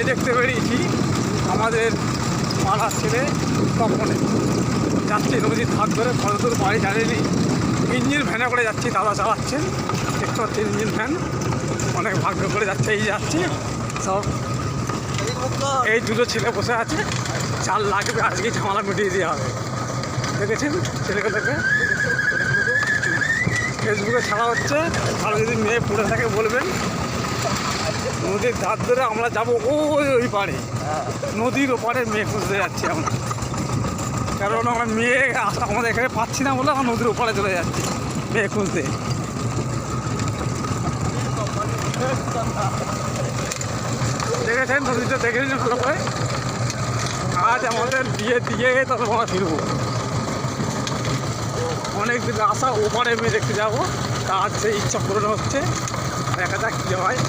মেয়ে দেখতে বেরিয়েছি আমাদের পাড়ার ছেলে তপনে যাচ্ছি নদীর ধার ধরে কতদূর বাড়ি জানিনি। ইঞ্জিন ভ্যানে করে যাচ্ছি, দাদা চালাচ্ছেন, দেখতে পাচ্ছি ইঞ্জিন ভ্যান, অনেক ভাগ্য করে যাচ্ছে। এই যাচ্ছি সব, এই দুটো ছেলে বসে আছে, চাল লাগবে আজকে ঝামেলা মিটিয়ে দেওয়া হবে। দেখেছেন ছেলেগুলোকে ফেসবুকে ছাড়া হচ্ছে, আর যদি মেয়ে পড়ে থাকে বলবেন। নদীর ধার ধরে আমরা যাবো ওই পাড়ে, নদীর ওপারে মেয়ে খুঁজতে যাচ্ছি আমরা, কারণ আমরা মেয়ে আমাদের এখানে পাচ্ছি না বলে আমরা নদীর ওপারে চলে যাচ্ছি মেয়ে খুঁজতে। দেখেছেন নদীটা, দেখেছেন ভালো করে। আজ আমাদের বিয়ে দিয়ে তবে আমরা ফিরবো, অনেক দিন আশা ওপারে মেয়ে দেখতে যাবো, আজ সেই ইচ্ছা পূরণ হচ্ছে, দেখা যাক কী হয়।